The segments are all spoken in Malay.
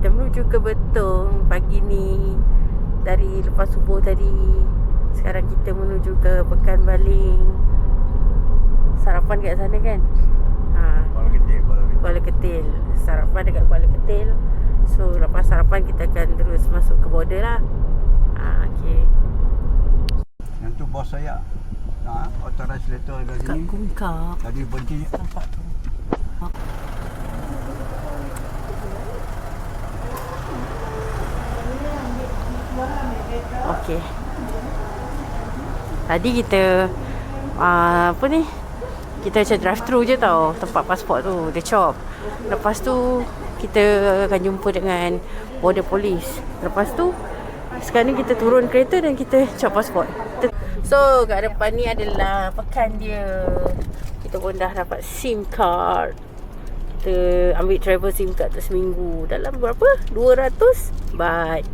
Kita menuju ke Betong pagi ni. Dari lepas subuh tadi. Sekarang kita menuju ke Pekan Baling. Sarapan kat sana kan? Kuala Ketil. Sarapan dekat Kuala Ketil. So lepas sarapan kita akan terus masuk ke border lah. Okay. Yang tu bos saya. Authorized letter kat sini. Kat Kungkap. Tadi berhenti. Nampak tu. Okay. Tadi kita apa ni? Kita macam drive thru je tau tempat pasport tu, The Chop. Lepas tu kita akan jumpa dengan border police. Lepas tu sekarang ni kita turun kereta dan kita chop pasport. So kat depan ni adalah pekan dia. Kita pun dah dapat SIM card. Kita ambil travel SIM card tu seminggu. Dalam berapa? 200 baht.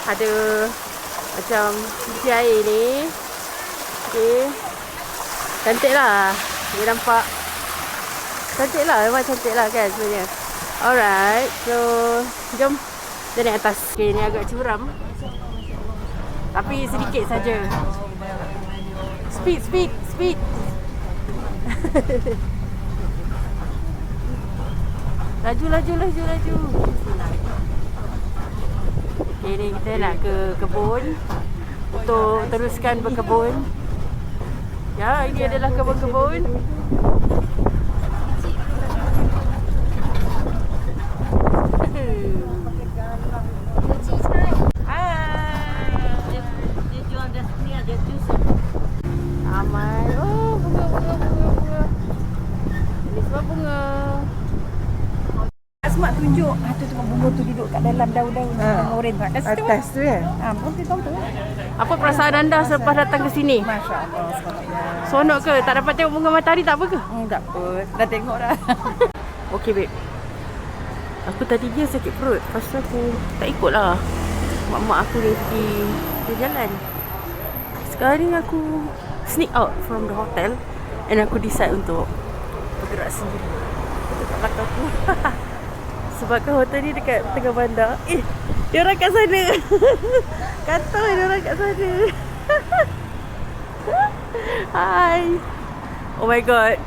Ada macam cuci air ni. Okay. Cantik lah. Dia nampak cantik lah. Memang cantik lah kan sebenarnya. Alright. So jom kita naik atas. Okay, ni agak curam. Tapi sedikit saja. Speed. Laju. Okay, ni kita nak ke kebun untuk teruskan berkebun. Ya, ini adalah kebun-kebun. Aman. Oh, bunga. Ni sebab bunga. Asma tunjuk tu tengok bunga tu duduk kat dalam daun-daun bunga oren tu. Atas tu ya? Mungkin tu. Apa perasaan anda selepas datang ke sini? Masya-Allah, seronoknya. Seronok ke? Tak dapat tengok bunga matahari tak apa ke? Tak apa. Dah tengok dah. Okey, babe. Aku tadi dia sakit perut. Lepas tu aku tak ikut lah. Mak-mak aku ni pergi jalan. Sekarang ni aku sneak out from the hotel and aku decide untuk bergerak sendiri. Dekat belakang aku. Sebab kan hotel ni dekat tengah bandar. Dia orang kat sana. Kata dia orang kat sana. Hai. Oh my god.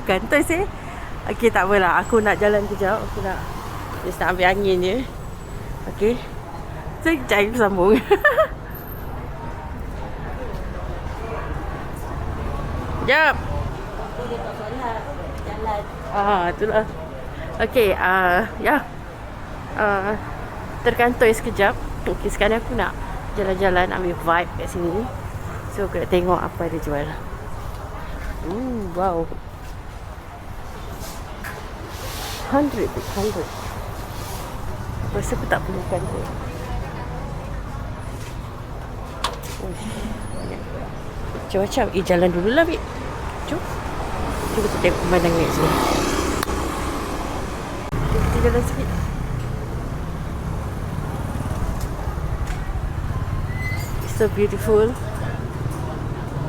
Kantoi sih. Okey, tak apalah. Aku nak jalan kejap. Aku nak just nak ambil angin je. Okey. Sekejap aku sambung. Jap. Itulah. Okey, ya. Terkantoi sekejap. Okey, sekarang aku nak jalan-jalan ambil vibe kat sini. So, aku nak tengok apa dia jual. Wow. 100. Rasa aku tak perlukan tu. Macam-macam. Jalan dulu lah, Bik. Jom. Cuba kita tengok pemandangan kat sini. Kita jalan sikit. It's so beautiful.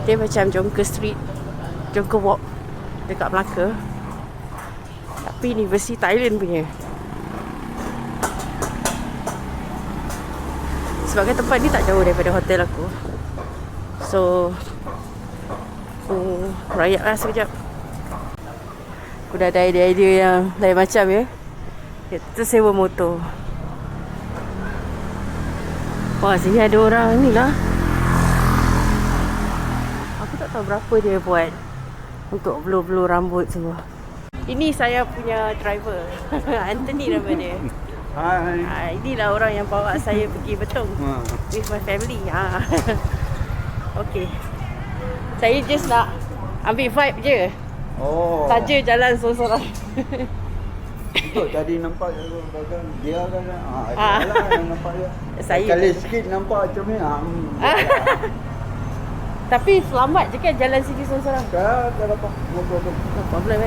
Dia macam Jonker Street, Jonker Walk dekat Melaka. Tapi ni versi Thailand punya. Sebab kan tempat ni tak jauh daripada hotel aku. So aku rayak lah sekejap. Aku dah ada idea yang lain macam ya. Kita sewa motor. Wah, sini ada orang ni lah. Aku tak tahu berapa dia buat untuk blow-blow rambut semua. Ini saya punya driver. Anthony nama dia. Hai. Inilah orang yang bawa saya pergi Betong with my family. Okay. Saya just nak ambil vibe je. Oh. Saja jalan sorang-sorang. Betul, tadi nampak dia kan. Ah. Lah yang nampak dia. Saya. Kali sikit nampak macam ni. Tapi selamat je kan jalan sini sorang-sorang. Tak dapat motor tu. No problem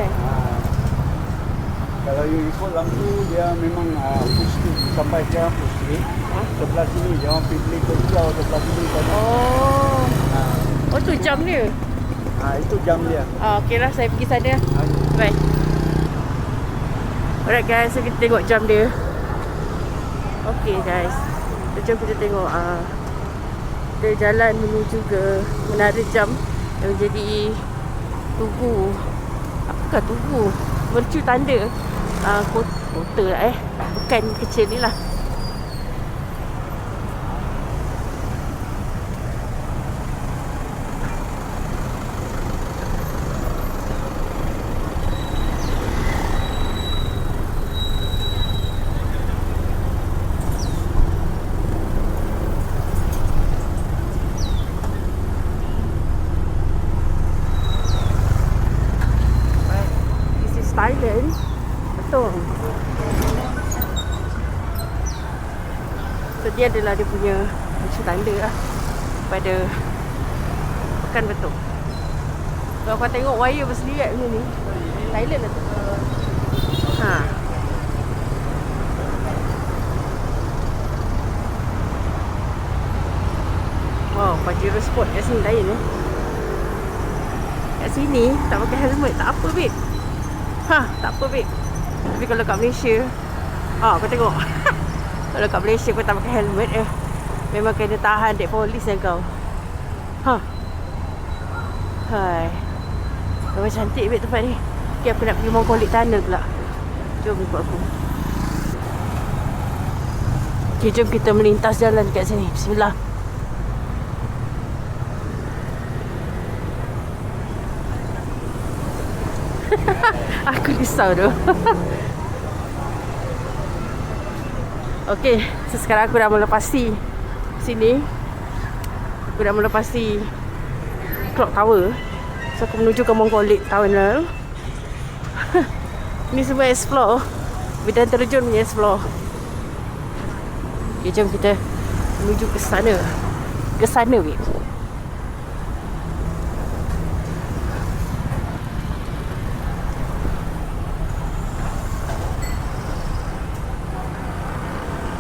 Kalau you ikut lampu dia memang pusing sampai ke pusing. Sebelah sini jangan pergi ke jauh sebelah sini tadi. Oh tu jam dia. Itu jam dia. Okey lah, saya pergi sana. Bye. Alright guys, so kita tengok jam dia. Okay guys, jom kita tengok kita jalan menuju ke menara jam yang menjadi tugu. Apakah tugu? Mercu tanda kota lah bukan kecil ni lah. Thailand. Betul. So dia adalah dia punya macam tanda lah pada Pekan Betung. Kalau kau tengok wire berselirat macam ni, Thailand lah tu. Wow, Pajero Sport kat sini lain Kat sini tak pakai helmet tak apa, babe. Tak apa, babe. Tapi kalau kat Malaysia, kau tengok. Kalau kat Malaysia kau tak pakai helmet memang kena tahan dek polis yang kau. Hai. Memang cantik, babe, tempat ni. Okay, aku nak pergi Mongkolik Tunnel pula. Jom ikut aku. Okay, jom kita melintas jalan kat sini. Bismillah. Aku risau tu. Okay, so sekarang aku dah melepasi sini. Aku dah melepasi Clock Tower. So aku menuju ke Mongkolik Tunnel. Ni semua explore. Medan terjun punya explore. Okay, jom kita menuju ke sana. Ke sana, babe.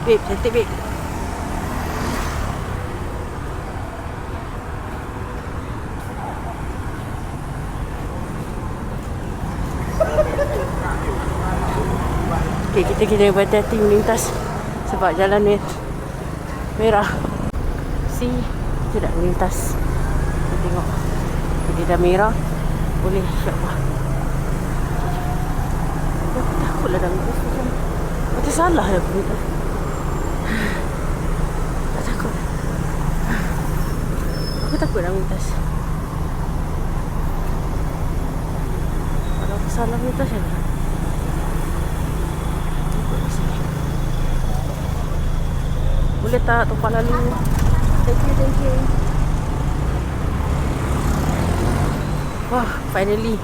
Babe, cantik, babe. Okay, kita kena berhati-hati melintas sebab jalan ni merah. Si, kita nak melintas. Kita tengok. Dia dah merah. Boleh, insyaAllah. Aku takutlah dah melintas macam salah dah aku melintas. Tak takut. Aku takut dah melintas. Kalau aku salah melintas je. Boleh tak tumpah lalu? Thank you, thank you. Wah, finally.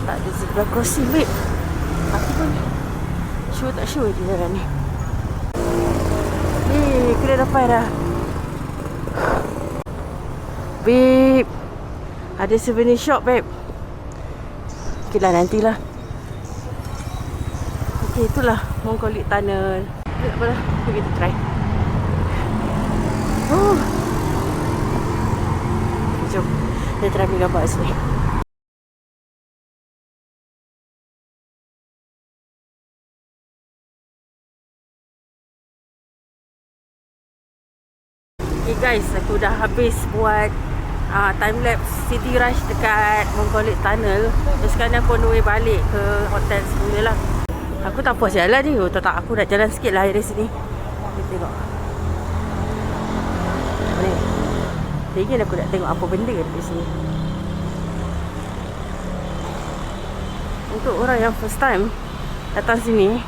Tak ada zebra crossing, babe. Aku pun sure tak sure je jalan ni. Kena dapat dah. Babe, ada souvenir shop, babe. Okay lah, nantilah. Okay, itulah Mongkolik Tunnel. Tak apalah, kita try. Jom, kita try ambil gambar sini. Okay guys, aku dah habis buat time lapse city rush dekat Mongkolik Tunnel. Terus sekarang aku on the way balik ke hotel semula lah. Aku tak puas jalan ni. Tak, aku nak jalan sikit lah dari sini. Kita tengok. Ni. Ingin aku nak tengok apa benda di sini. Untuk orang yang first time datang sini,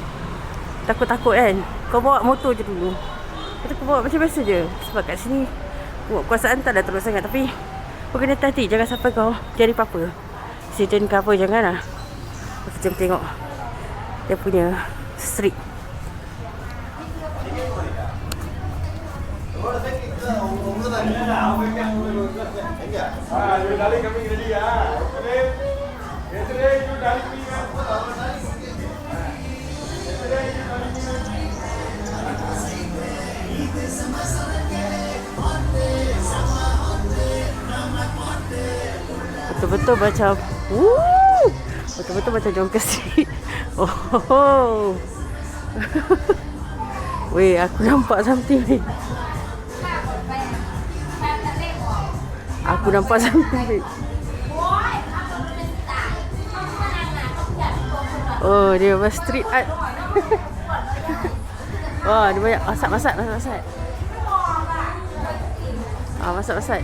takut-takut kan. Kau bawa motor je dulu. Kau bawa macam biasa je. Sebab kat sini kuasaan tak ada terus sangat. Tapi kau kena hati-hati. Jangan sampai kau jadi apa-apa. Accident ke apa, jangan lah. Jom tengok dia punya street. Betul-betul macam betul-betul macam Jonker Street. Oh. Weh, aku nampak something ni. Aku nampak something ni. Oh, dia buat street art. Oh, dia banyak masak-masak. Masak-masak.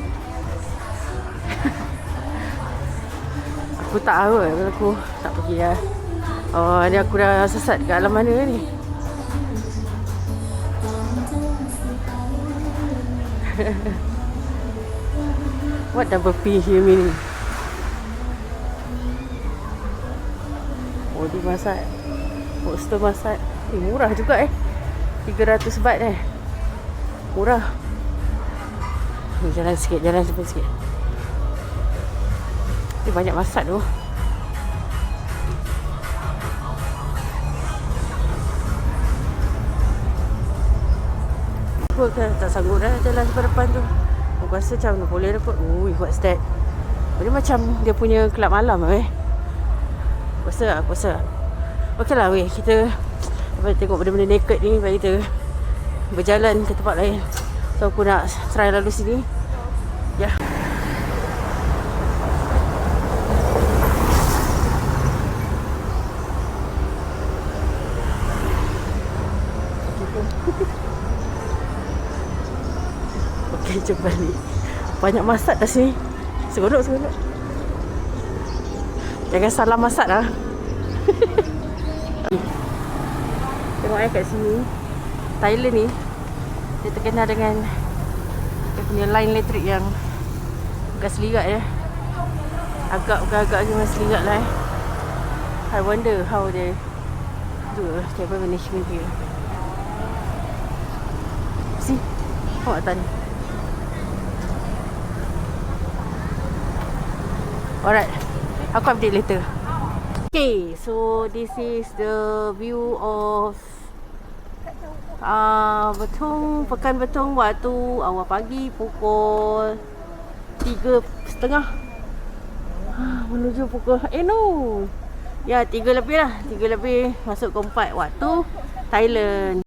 Aku tak tahu kalau aku tak pergi lah. Oh, ni aku dah sesat kat alam mana ni. What double P here meaning? Oh, dia masak. Poster masak. Murah juga 300 baht Murah. Jalan sikit. Dia banyak masak tu. Aku tak sanggup dah jalan sebelah depan tu. Aku rasa macam boleh dah kot. Ui, what's that? Dia macam dia punya kelab malam Aku rasa. Okey lah weh, kita tengok benda-benda naked ni. Baik kita berjalan ke tempat lain. So aku nak try lalu sini. Ya. Okey, jom balik. Banyak masak dah sini. Seronok. Jangan salah masak lah. Tengok kat sini. Thailand ni dia terkenal dengan dia punya line elektrik yang bukan selirat Agak-agak memang selirat lah I wonder how they do travel management here. See, awak tanya. Alright, aku update later. Okay, so this is the view of Pekan Betong waktu awal pagi pukul 3:30 menuju pukul ya 3 lebih lah, 3 lebih masuk ke 4 waktu Thailand.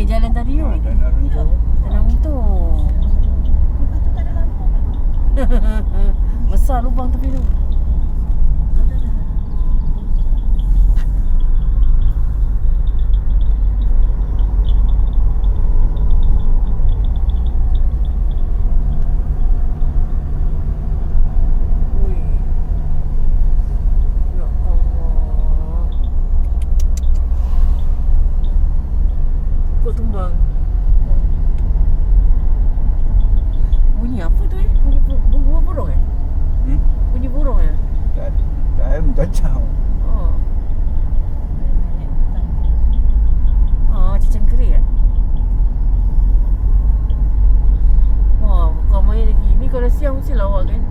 Jalan Tario. Tanah Runtuh. Tanah Runtuh. Lepas tu tak ada lampu kan? Besar lubang tepi tu. Bunyi apa tu Bunyi burung Bunyi burung Dah mencacau. Cicang kering Wah, bukan main lagi. Ni kalau siang mesti lawak kan.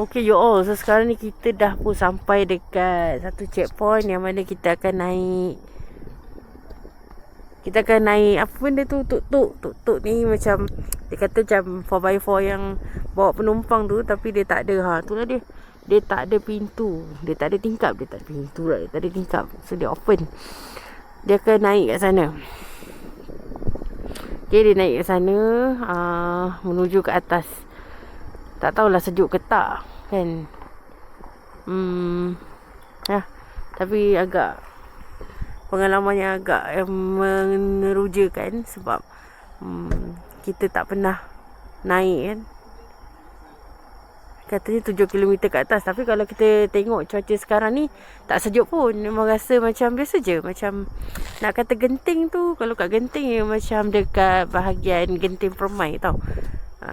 Okay you all, so sekarang ni kita dah pun sampai dekat satu checkpoint yang mana kita akan naik. Kita akan naik apa benda tu, tuk-tuk ni macam dia kata macam 4x4 yang bawa penumpang tu, tapi dia tak ada. Itulah dia. Dia tak ada pintu. Dia tak ada tingkap. Dia tak ada pintu lah. Dia tak ada tingkap. So dia open. Dia akan naik kat sana. Okay, dia naik kat sana, menuju ke atas. Tak tahulah sejuk ke tak kan. Tapi agak pengalamannya agak menerujakan sebab kita tak pernah naik kan. katanya 7 km ke atas. Tapi kalau kita tengok cuaca sekarang ni, tak sejuk pun. Memang rasa macam biasa je. Macam nak kata Genting tu, kalau kat Genting macam dekat bahagian Genting Permai tau.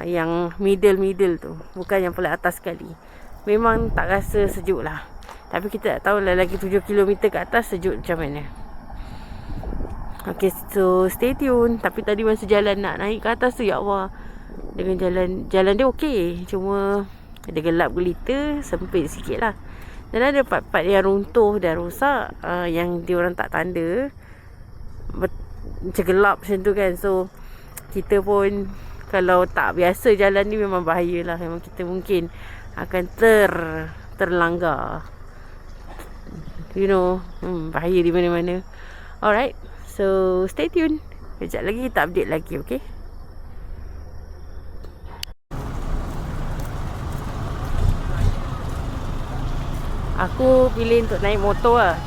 Yang middle tu, bukan yang paling atas sekali. Memang tak rasa sejuk lah. Tapi kita tak tahu lah lagi 7 km ke atas sejuk macam mana. Okay, so stay tune. Tapi tadi masa jalan nak naik ke atas tu, ya Allah, dengan jalan dia okey, cuma ada gelap gelita, sempit sikit lah. Dan ada part-part yang runtuh dan rosak, yang diorang tak tanda, macam gelap macam tu kan. So kita pun kalau tak biasa jalan ni memang bahaya lah. Memang kita mungkin akan terlanggar, you know, bahaya di mana-mana. Alright, so stay tune. Kejap lagi kita update lagi, okay? Aku pilih untuk naik motor lah.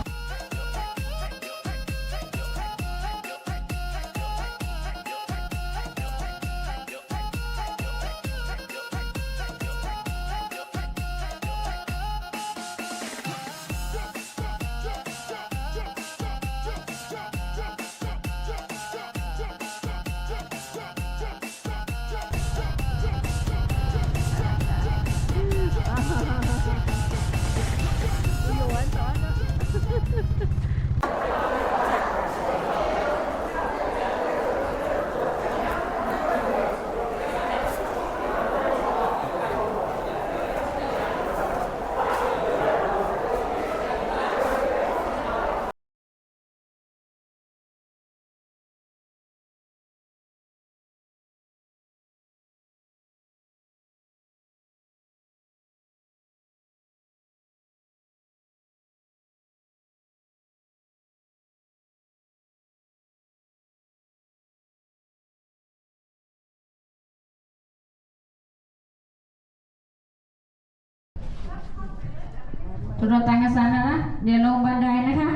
Turun tangan sana lah. Dia long bandai nak ha?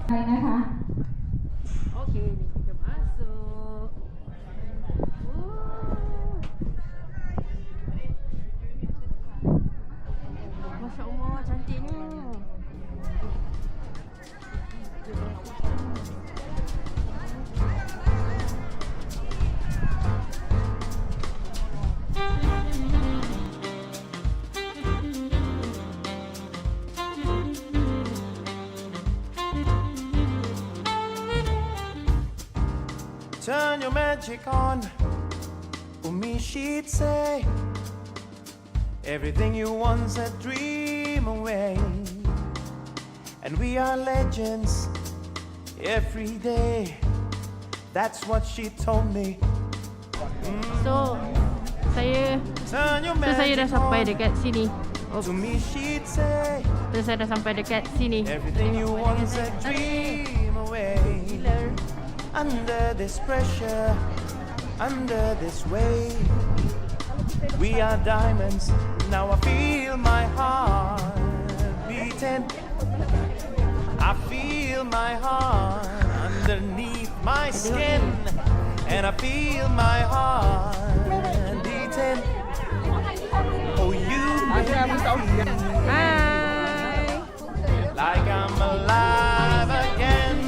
Bandai nak ha? Okay, kita masuk. Masya Allah, cantiknya. Turn your magic on, Umi she'd say. Everything you want's a dream away. And we are legends every day. That's what she told me. So, saya dah sampai dekat sini. To me she'd say. Saya dah sampai dekat sini. Everything you want's a dream away. Under this pressure, under this weight, we are diamonds. Now I feel my heart beating. I feel my heart underneath my skin, and I feel my heart beating. Oh, you make me feel like I'm alive again.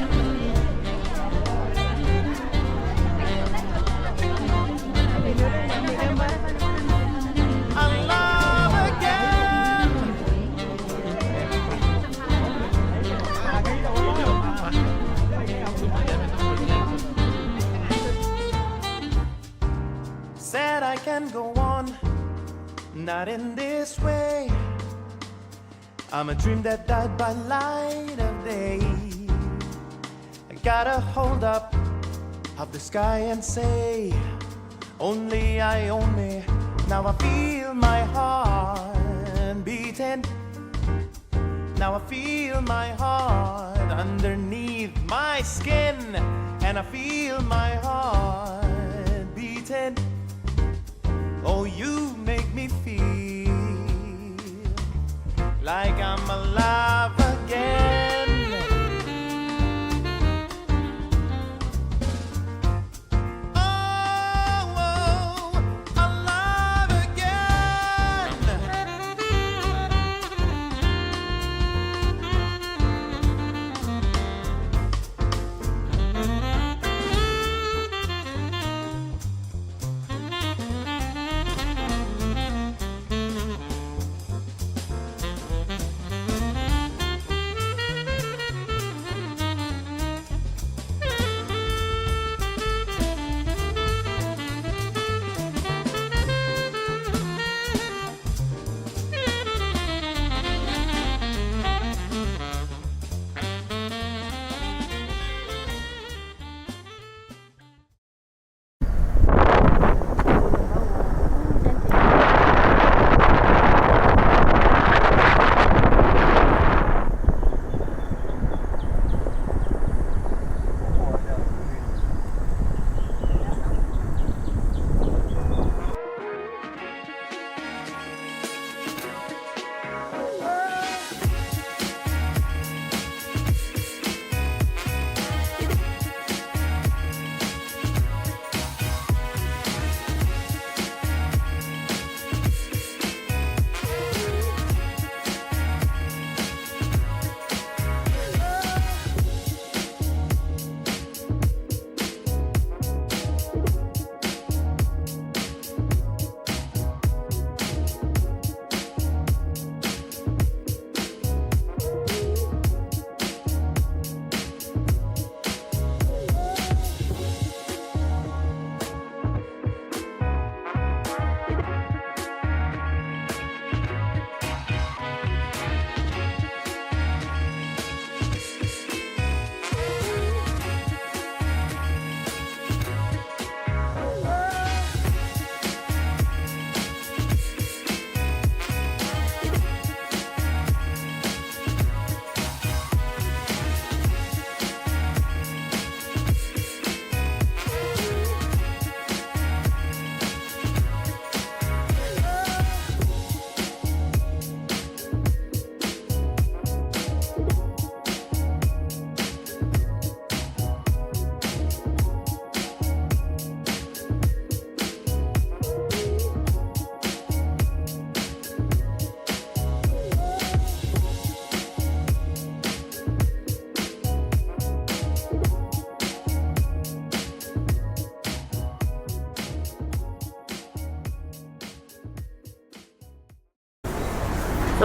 Said I can go on, not in this way. I'm a dream that died by light of day. I gotta hold up of the sky and say, only I own me. Now I feel my heart beating. Now I feel my heart underneath my skin, and I feel my heart beating. Oh, you make me feel like I'm alive again. Oh, alive again.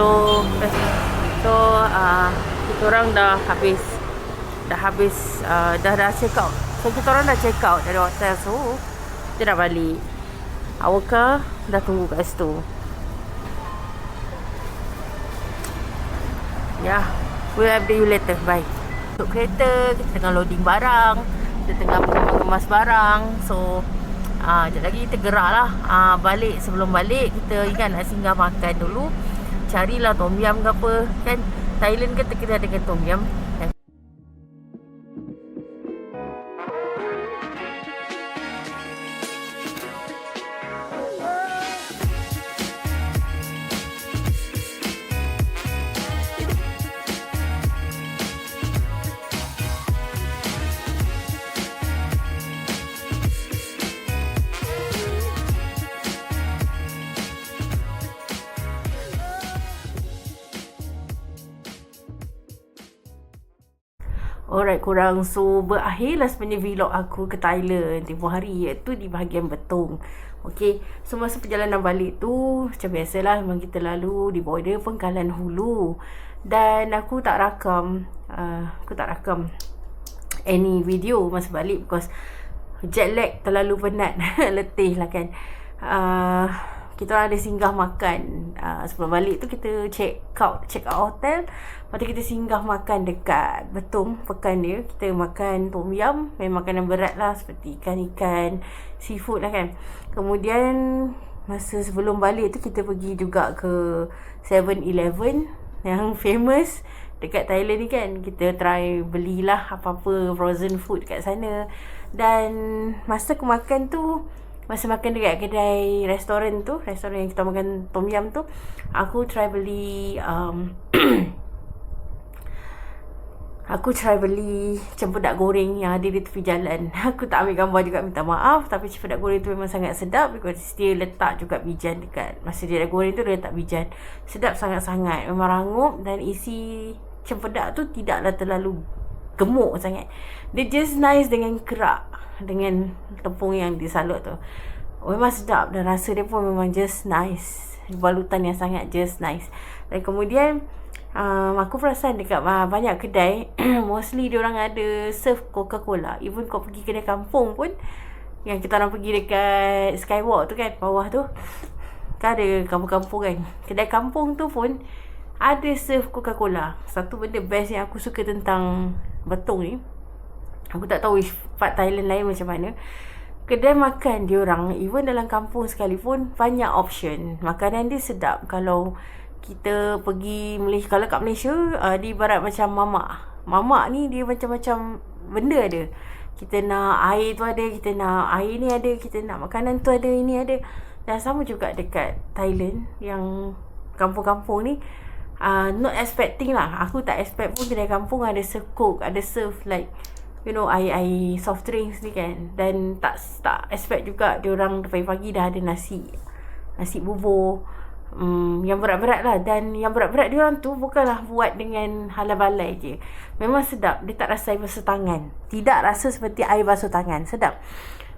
So kita orang dah habis dah check out. So kita orang dah check out dari hotel. So kita dah balik. Our car dah tunggu kat situ. Yeah, we'll update you later. Bye. Untuk kereta, kita tengah loading barang, kita tengah mengemas barang. So sekejap lagi kita gerak lah. Balik, sebelum balik kita ingat nak singgah makan dulu. Carilah tom yum ke apa. Kan Thailand kan terkenal dengan tom yum. Alright korang, so berakhirlah sebenarnya vlog aku ke Thailand tempoh hari, iaitu di bahagian Betong. Okay, so masa perjalanan balik tu macam biasalah, memang kita lalu di border Pengkalan Hulu. Dan aku tak rakam any video masa balik because jet lag terlalu penat. Letih lah kan. Kita orang ada singgah makan. Sebelum balik tu kita check out hotel. Lepas tu kita singgah makan dekat Betong Pekan dia. Kita makan tom yum, memang makanan berat lah, seperti ikan-ikan, seafood lah kan. Kemudian masa sebelum balik tu kita pergi juga ke 7-Eleven yang famous dekat Thailand ni kan. Kita try belilah apa-apa frozen food kat sana. Dan masa aku makan tu, masa makan dekat kedai restoran yang kita makan tom yum tu, aku try beli cempedak goreng yang ada di tepi jalan. Aku tak ambil gambar juga, minta maaf. Tapi cempedak goreng tu memang sangat sedap because dia letak juga bijan dekat. Masa dia dah goreng tu dia letak bijan. Sedap sangat-sangat. Memang rangup dan isi cempedak tu tidaklah terlalu gemuk sangat. Dia just nice dengan kerak, dengan tepung yang disalut tu. Memang sedap dan rasa dia pun memang just nice. Balutan yang sangat just nice. Dan kemudian aku perasan dekat banyak kedai mostly diorang ada serve Coca-Cola. Even kau pergi kedai kampung pun, yang kita orang pergi dekat Skywalk tu kan, bawah tu kan ada kampung-kampung kan. Kedai kampung tu pun ada serve Coca-Cola. Satu benda best yang aku suka tentang Betong ni, aku tak tahu part Thailand lain macam mana, kedai makan diorang even dalam kampung sekalipun banyak option. Makanan dia sedap. Kalau kita pergi Malaysia, kalau kat Malaysia dia ibarat macam mamak ni, dia macam-macam benda ada. Kita nak air tu ada, kita nak air ni ada, kita nak makanan tu ada, ini ada. Dan sama juga dekat Thailand yang kampung-kampung ni, not expecting lah. Aku tak expect pun kedai kampung ada serve Coke, ada serve like air soft drinks ni kan. Dan tak expect juga diorang pagi-pagi dah ada nasi bubur yang berat-berat lah. Dan yang berat-berat diorang tu bukanlah buat dengan halal balai je. Memang sedap. Dia tak rasa air basuh tangan. Tidak rasa seperti air basuh tangan. Sedap.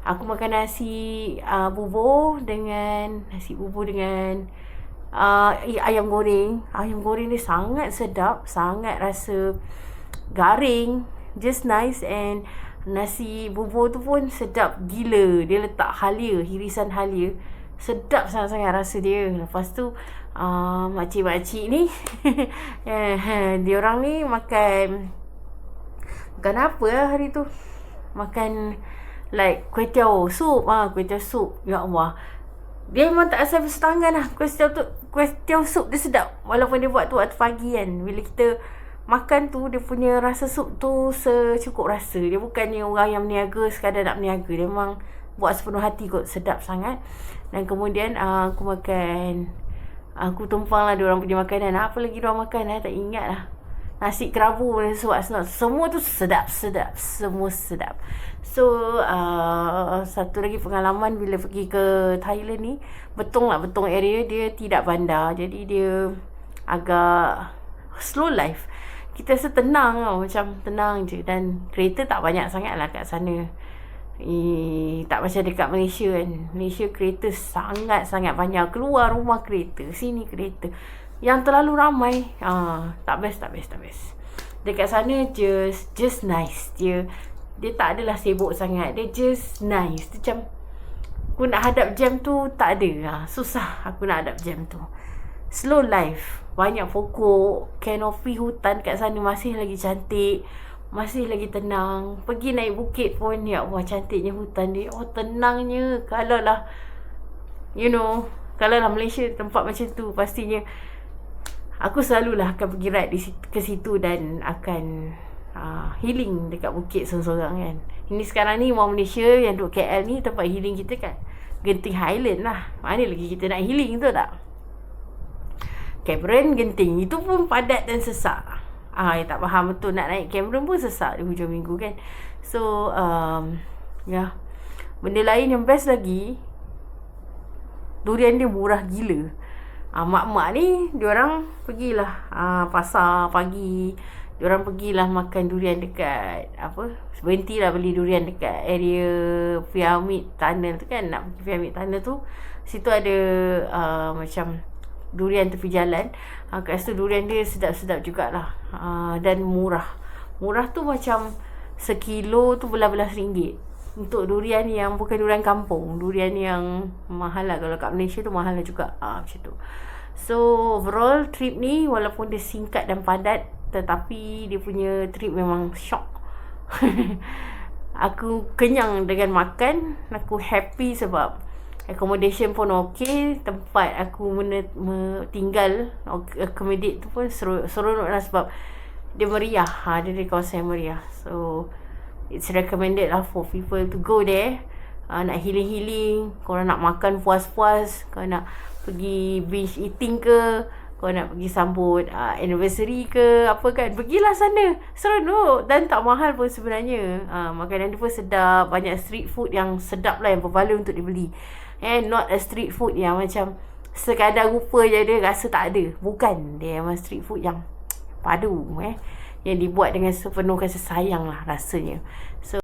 Aku makan nasi bubur dengan ayam goreng. Ayam goreng ni sangat sedap, sangat rasa garing, just nice. And nasi bubur tu pun sedap gila. Dia letak halia, hirisan halia. Sedap sangat-sangat rasa dia. Lepas tu makcik-makcik ni diorang ni makan apa lah hari tu? Makan like kuih tiaw sup. Kuih tiaw sup, ya Allah, dia memang tak asal bersetangan lah. Kuih tiaw sup dia sedap. Walaupun dia buat tu waktu pagi kan. Bila kita makan tu, dia punya rasa sup tu secukup rasa. Dia bukannya orang yang berniaga sekadar nak berniaga. Dia memang buat sepenuh hati kot. Sedap sangat. Dan kemudian aku tumpang lah diorang punya makanan. Apa lagi diorang makan tak ingat lah. Nasi kerabu, semua tu sedap. Semua sedap. So satu lagi pengalaman bila pergi ke Thailand ni, Betong area dia tidak bandar. Jadi dia agak slow life. Kita rasa tenang tau, macam tenang je. Dan kereta tak banyak sangat lah kat sana. Tak macam dekat Malaysia kan. Malaysia kereta sangat-sangat banyak. Keluar rumah kereta, sini kereta. yang terlalu ramai. Tak best. Dekat sana just nice. Dia tak adalah sibuk sangat. Dia just nice. Dia macam aku nak hadap jam tu tak ada. Susah aku nak hadap jam tu. Slow life. Banyak pokok, kanopi hutan kat sana masih lagi cantik, masih lagi tenang. Pergi naik bukit pun, ya Allah, cantiknya hutan dia. Oh, tenangnya. Kalau lah Malaysia tempat macam tu, pastinya aku selalulah akan pergi ride ke situ dan akan healing dekat bukit seorang-seorang kan. Ini sekarang ni orang Malaysia yang duduk KL ni, tempat healing kita kan Genting Highland lah. Mana lagi kita nak healing tu tak? Cameron, Genting, itu pun padat dan sesak. Yang tak faham betul nak naik Cameron pun sesak di hujung minggu kan. So benda lain yang best lagi, durian dia murah gila. Mak-mak ni diorang pergilah pasar pagi, diorang pergilah makan durian dekat berhentilah beli durian dekat area Pyramid Tunnel tu kan. Nak pergi Pyramid Tunnel tu, situ ada macam durian tepi jalan. Kat situ durian dia sedap-sedap jugalah. Dan murah tu macam sekilo tu belas-belas ringgit. Untuk durian yang bukan durian kampung, durian yang mahal lah. Kalau kat Malaysia tu mahal lah juga. Macam tu. So overall trip ni walaupun dia singkat dan padat, tetapi dia punya trip memang shock. Aku kenyang dengan makan. Aku happy sebab accommodation pun okey. Tempat aku tinggal, accommodate tu pun seronok lah sebab dia meriah. Dia di kawasan meriah. So it's recommended lah for people to go there. Nak healing-healing, korang nak makan puas-puas, korang nak pergi binge eating ke, korang nak pergi sambut anniversary ke apa kan, pergilah sana. Seronok dan tak mahal pun sebenarnya. Makanan dia pun sedap. Banyak street food yang sedap lah, yang berbaloi untuk dibeli. Not a street food yang macam sekadar rupa je dia rasa tak ada. Bukan, dia memang street food yang padu, yang dibuat dengan sepenuh kasih sayang lah rasanya.